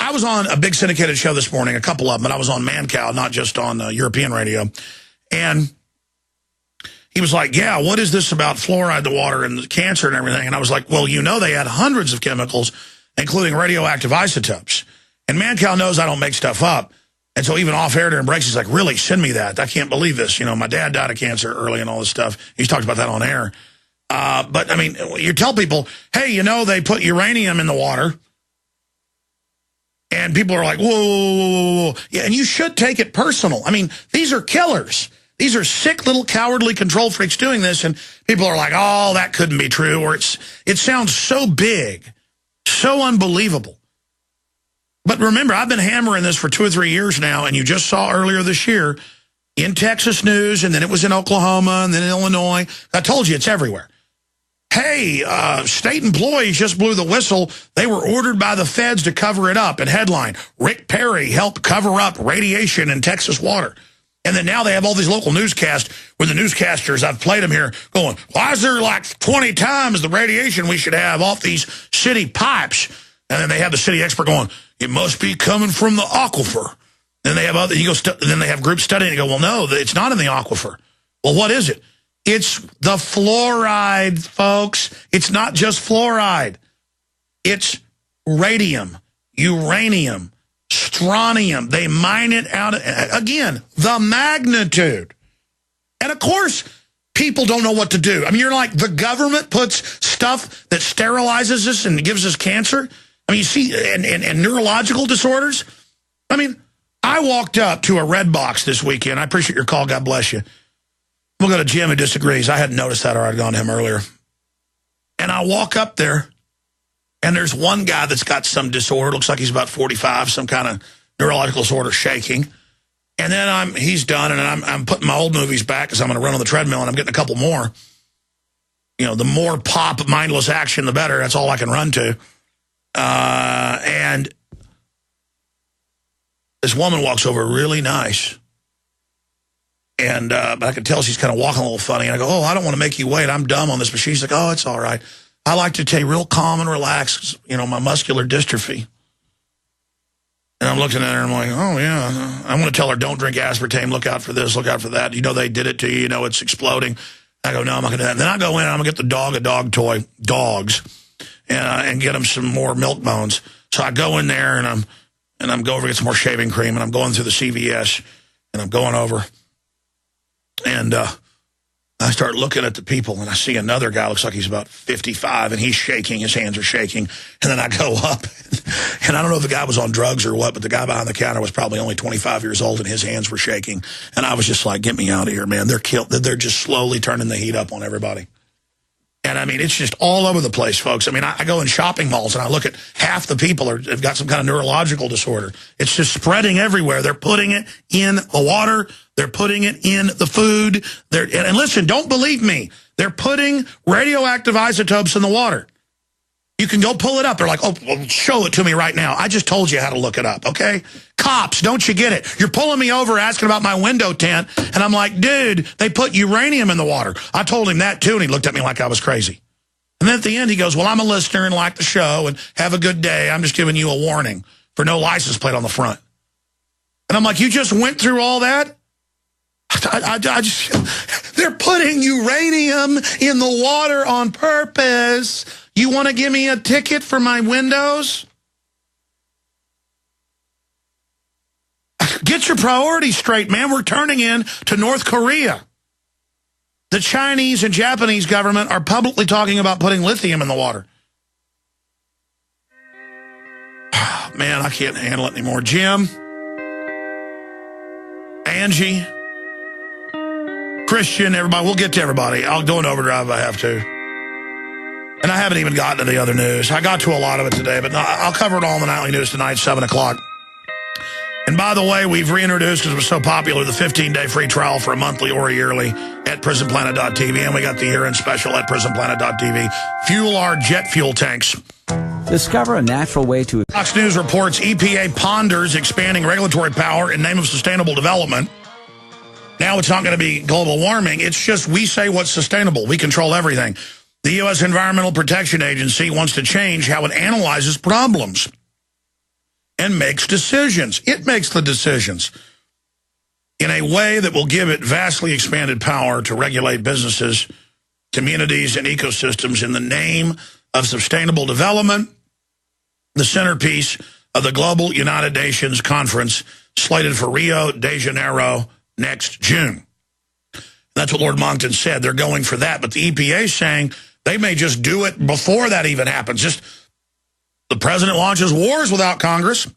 I was on a big syndicated show this morning, a couple of them, but I was on Mancow, not just on European radio. And he was like, yeah, what is this about fluoride, the water, and the cancer and everything? And I was like, well, you know they had hundreds of chemicals, including radioactive isotopes. And Mancow knows I don't make stuff up. And so even off air during breaks, he's like, really, send me that. I can't believe this. You know, my dad died of cancer early and all this stuff. He's talked about that on air. But, I mean, you tell people, hey, you know, they put uranium in the water. And people are like, whoa, whoa, whoa, whoa. Yeah, and you should take it personal. I mean, these are killers. These are sick little cowardly control freaks doing this. And people are like, oh, that couldn't be true. Or it sounds so big, so unbelievable. But remember, I've been hammering this for 2 or 3 years now, and you just saw earlier this year in Texas news, and then it was in Oklahoma, and then in Illinois. I told you, it's everywhere. Hey, state employees just blew the whistle. They were ordered by the feds to cover it up. And headline, Rick Perry helped cover up radiation in Texas water. And then now they have all these local newscasts where the newscasters, I've played them here, going, why is there like 20 times the radiation we should have off these city pipes? And then they have the city expert going, it must be coming from the aquifer. Then they have other, then they have groups studying and go, well, no, it's not in the aquifer. Well, what is it? It's the fluoride, folks. It's not just fluoride. It's radium, uranium, strontium. They mine it out. Again, the magnitude. And, of course, people don't know what to do. I mean, you're like, the government puts stuff that sterilizes us and gives us cancer. I mean, you see, and neurological disorders. I mean, I walked up to a Red Box this weekend. I appreciate your call. God bless you. We'll go to Jim who disagrees. I hadn't noticed that, or I'd gone to him earlier. And I walk up there, and there's one guy that's got some disorder. Looks like he's about 45, some kind of neurological disorder, shaking. And then he's done, and I'm putting my old movies back because I'm going to run on the treadmill, and I'm getting a couple more. You know, the more pop, mindless action, the better. That's all I can run to. And this woman walks over really nice. And but I could tell she's kind of walking a little funny. And I go, oh, I don't want to make you wait. I'm dumb on this. But she's like, oh, it's all right. I like to stay real calm and relaxed, you know, my muscular dystrophy. And I'm looking at her and I'm like, oh, yeah. I'm going to tell her, don't drink aspartame. Look out for this. Look out for that. You know, they did it to you. You know, it's exploding. I go, no, I'm not going to do that. And then I go in and I'm going to get the dog a dog toy, dogs, and get them some more milk bones. So I go in there and I'm going over to get some more shaving cream. And I'm going through the CVS and I'm going over. And I start looking at the people, and I see another guy, looks like he's about 55, and he's shaking. His hands are shaking. And then I go up, and I don't know if the guy was on drugs or what, but the guy behind the counter was probably only 25 years old, and his hands were shaking. And I was just like, get me out of here, man. They're killed. They're just slowly turning the heat up on everybody. And, I mean, it's just all over the place, folks. I mean, I go in shopping malls, and I look at half the people have got some kind of neurological disorder. It's just spreading everywhere. They're putting it in the water. They're putting it in the food. And listen, don't believe me. They're putting radioactive isotopes in the water. You can go pull it up. They're like, oh, well, show it to me right now. I just told you how to look it up, okay? Cops, don't you get it? You're pulling me over asking about my window tint, and I'm like, dude, they put uranium in the water. I told him that, too, and he looked at me like I was crazy. And then at the end, he goes, well, I'm a listener and like the show, and have a good day. I'm just giving you a warning for no license plate on the front. And I'm like, you just went through all that? They're putting uranium in the water on purpose. You want to give me a ticket for my windows? Get your priorities straight, man. We're turning in to North Korea. The Chinese and Japanese government are publicly talking about putting lithium in the water. Man, I can't handle it anymore. Jim, Angie, Christian, everybody. We'll get to everybody. I'll do an overdrive if I have to. And I haven't even gotten to the other news. I got to a lot of it today, but I'll cover it all in the nightly news tonight, 7 o'clock. And by the way, we've reintroduced, because it was so popular, the 15-day free trial for a monthly or a yearly at Prisonplanet.tv. And we got the year-end special at Prisonplanet.tv. Fuel our jet fuel tanks. Discover a natural way to... Fox News reports EPA ponders expanding regulatory power in name of sustainable development. Now it's not going to be global warming. It's just we say what's sustainable. We control everything. The U.S. Environmental Protection Agency wants to change how it analyzes problems. and makes decisions. It makes the decisions in a way that will give it vastly expanded power to regulate businesses, communities, and ecosystems in the name of sustainable development, the centerpiece of the Global United Nations Conference slated for Rio de Janeiro next June. That's what Lord Monckton said. They're going for that. But the EPA is saying they may just do it before that even happens. Just the president launches wars without Congress.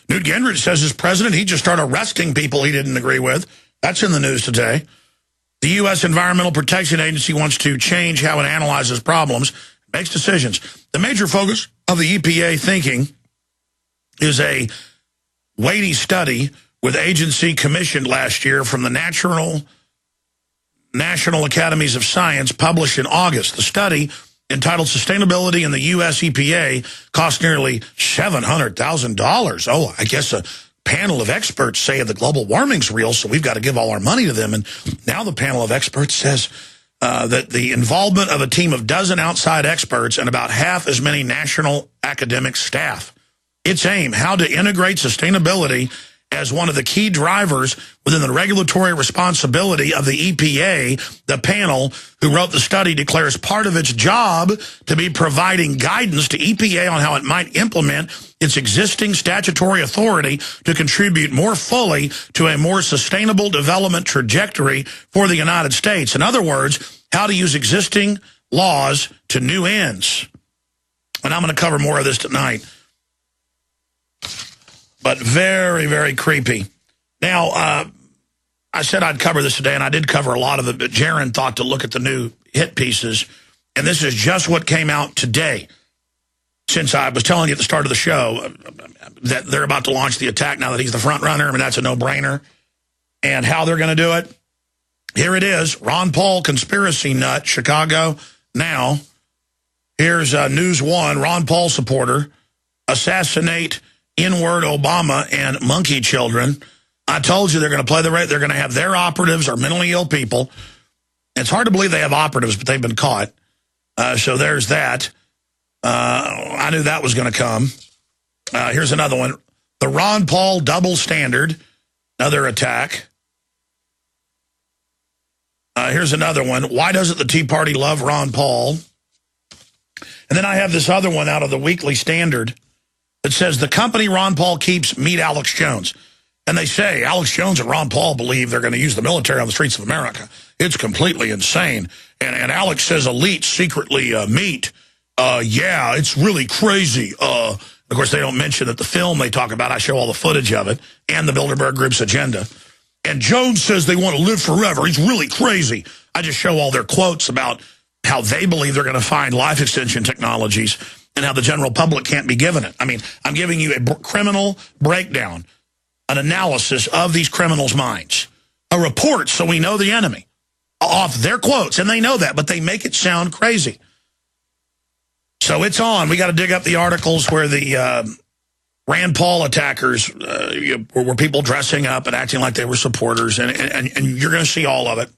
Newt Gingrich says as president, he just started arresting people he didn't agree with. That's in the news today. The U.S. Environmental Protection Agency wants to change how it analyzes problems, makes decisions. The major focus of the EPA thinking is a weighty study with agency commissioned last year from the National Academies of Science, published in August. The study, entitled Sustainability in the U.S. EPA, cost nearly $700,000. Oh, I guess a panel of experts say the global warming's real, so we've got to give all our money to them. And now the panel of experts says that the involvement of a team of 12 outside experts and about half as many national academic staff. Its aim, how to integrate sustainability as one of the key drivers within the regulatory responsibility of the EPA. The panel who wrote the study declares part of its job to be providing guidance to EPA on how it might implement its existing statutory authority to contribute more fully to a more sustainable development trajectory for the United States. In other words, how to use existing laws to new ends. And I'm going to cover more of this tonight. But very, very creepy. Now, I said I'd cover this today, and I did cover a lot of it, but Jaron thought to look at the new hit pieces, and this is just what came out today. Since I was telling you at the start of the show that they're about to launch the attack now that he's the front runner, I mean, that's a no-brainer. And how they're going to do it, here it is. Ron Paul, conspiracy nut, Chicago Now. Here's News One, Ron Paul supporter, assassinate N-word Obama and monkey children. I told you they're going to play the right. They're going to have their operatives or mentally ill people. It's hard to believe they have operatives, but they've been caught. So there's that. I knew that was going to come. Here's another one. The Ron Paul double standard. Another attack. Here's another one. Why doesn't the Tea Party love Ron Paul? And then I have this other one out of the Weekly Standard. It says the company Ron Paul keeps meet Alex Jones. And they say Alex Jones and Ron Paul believe they're going to use the military on the streets of America. It's completely insane. And Alex says elites secretly meet. Yeah, it's really crazy. Of course, they don't mention that the film they talk about, I show all the footage of it, and the Bilderberg Group's agenda. And Jones says they want to live forever. He's really crazy. I just show all their quotes about how they believe they're going to find life extension technologies and how the general public can't be given it. I mean, I'm giving you a criminal breakdown, an analysis of these criminals' minds, a report so we know the enemy off their quotes, and they know that, but they make it sound crazy. So it's on. We got to dig up the articles where the Rand Paul attackers were people dressing up and acting like they were supporters, and you're going to see all of it.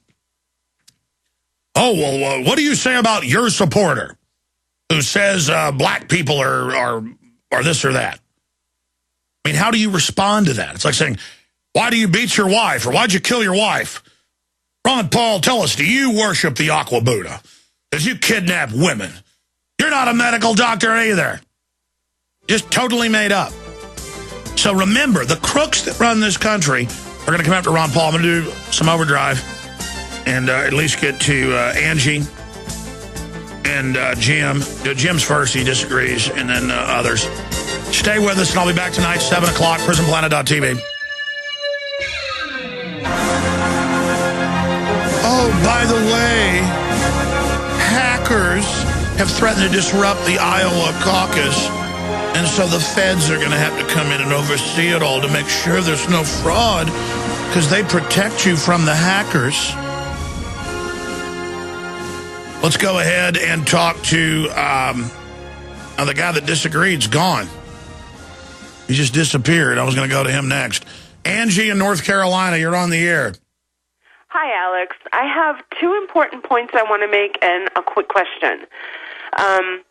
Oh, well, what do you say about your supporter who says black people are this or that? I mean, how do you respond to that? It's like saying, why do you beat your wife? Or why'd you kill your wife? Ron Paul, tell us, do you worship the Aqua Buddha? Did you kidnap women? You're not a medical doctor either. Just totally made up. So remember, the crooks that run this country are going to come after Ron Paul. I'm going to do some overdrive and at least get to Angie and Jim. Jim's first, he disagrees, and then others. Stay with us, and I'll be back tonight, 7 o'clock, Prisonplanet.tv. Oh, by the way, hackers have threatened to disrupt the Iowa caucus, and so the feds are going to have to come in and oversee it all to make sure there's no fraud, because they protect you from the hackers. Let's go ahead and talk to the guy that disagreed's gone. He just disappeared. I was going to go to him next. Angie in North Carolina, you're on the air. Hi, Alex. I have 2 important points I want to make and a quick question. I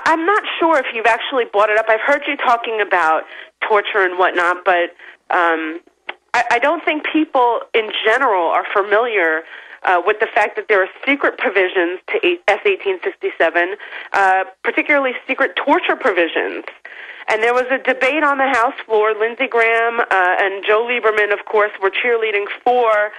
I'm not sure if you've actually brought it up. I've heard you talking about torture and whatnot, but I don't think people in general are familiar with the fact that there are secret provisions to S-1867, particularly secret torture provisions. And there was a debate on the House floor. Lindsey Graham and Joe Lieberman, of course, were cheerleading for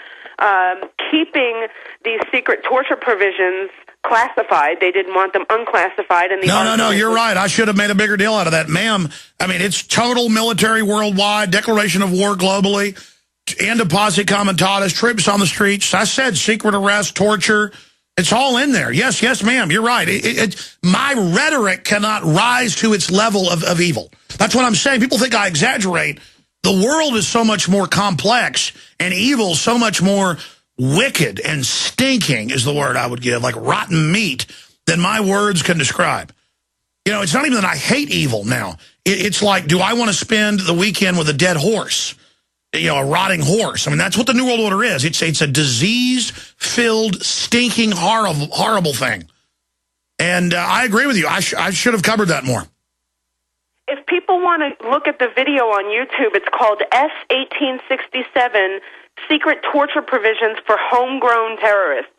keeping these secret torture provisions classified. They didn't want them unclassified. And No, you're right. I should have made a bigger deal out of that. Ma'am, I mean, it's total military worldwide, declaration of war globally, end of posse comitatus, troops on the streets. I said secret arrest, torture. It's all in there. Yes, ma'am, you're right. My rhetoric cannot rise to its level of evil. That's what I'm saying. People think I exaggerate. The world is so much more complex, and evil so much more wicked and stinking is the word I would give, like rotten meat, than my words can describe. You know, it's not even that I hate evil now. It's like, do I want to spend the weekend with a dead horse? You know, a rotting horse. I mean, that's what the New World Order is. It's a disease-filled, stinking, horrible thing. And I agree with you. I should have covered that more. If people want to look at the video on YouTube, it's called S-1867, Secret Torture Provisions for Homegrown Terrorists.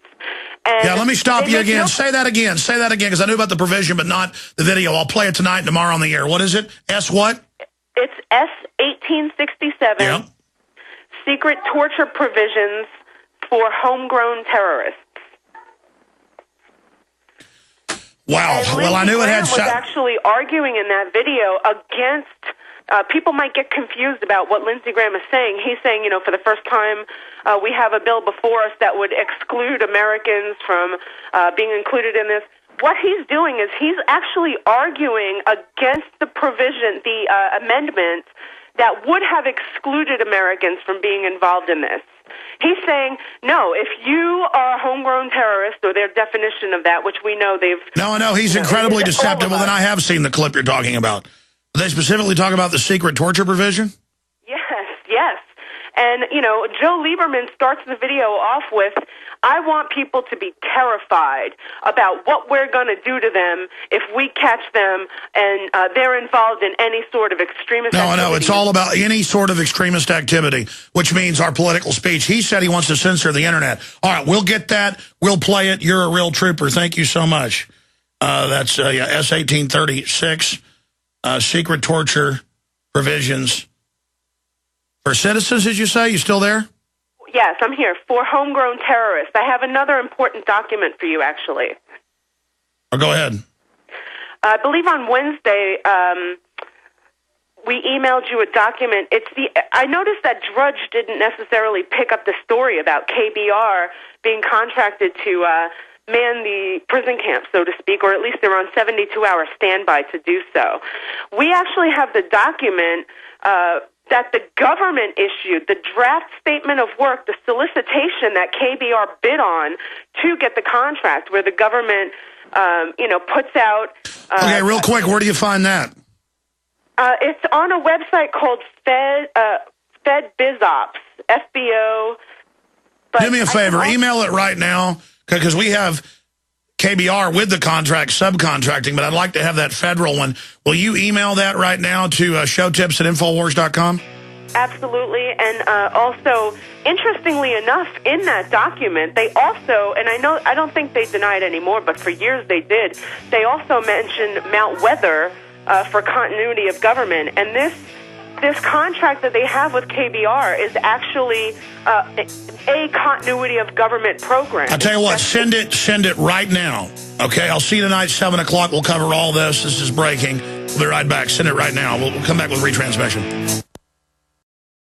And yeah, let me stop you again. Say that again, because I knew about the provision, but not the video. I'll play it tonight and tomorrow on the air. What is it? S what? It's S-1867. Yeah. Secret torture provisions for homegrown terrorists. Wow. Well, I knew it had... was actually arguing in that video against... people might get confused about what Lindsey Graham is saying. He's saying, you know, for the first time, we have a bill before us that would exclude Americans from being included in this. What he's doing is he's actually arguing against the provision, the amendment that would have excluded Americans from being involved in this. He's saying, no, if you are a homegrown terrorist, or their definition of that, which we know they've... No, he's incredibly deceptive. Well, then I have seen the clip you're talking about. They specifically talk about the secret torture provision? Yes. And, you know, Joe Lieberman starts the video off with, I want people to be terrified about what we're going to do to them if we catch them and they're involved in any sort of extremist activity. No, it's all about any sort of extremist activity, which means our political speech. He said he wants to censor the internet. All right, we'll get that. We'll play it. You're a real trooper. Thank you so much. That's S-1836, secret torture provisions. For citizens, did you say? You still there? Yes, I'm here. For homegrown terrorists. I have another important document for you, actually. Oh, go ahead. I believe on Wednesday, we emailed you a document. I noticed that Drudge didn't necessarily pick up the story about KBR being contracted to man the prison camp, so to speak, or at least they're on 72-hour standby to do so. We actually have the document that the government issued, the draft statement of work, the solicitation that KBR bid on to get the contract, where the government, puts out... okay, real quick, where do you find that? It's on a website called FedBizOps, FBO. Do me a favor, email it right now, because we have KBR with the contract subcontracting, but I'd like to have that federal one. Will you email that right now to showtips@infowars.com? Absolutely. And also, interestingly enough, in that document, they also, and I don't think they deny it anymore, but for years they did, they also mentioned Mount Weather for continuity of government. And this contract that they have with KBR is actually a continuity of government program. I'll tell you what, send it right now. Okay, I'll see you tonight, 7 o'clock. We'll cover all this. This is breaking. We'll be right back. Send it right now. We'll come back with retransmission.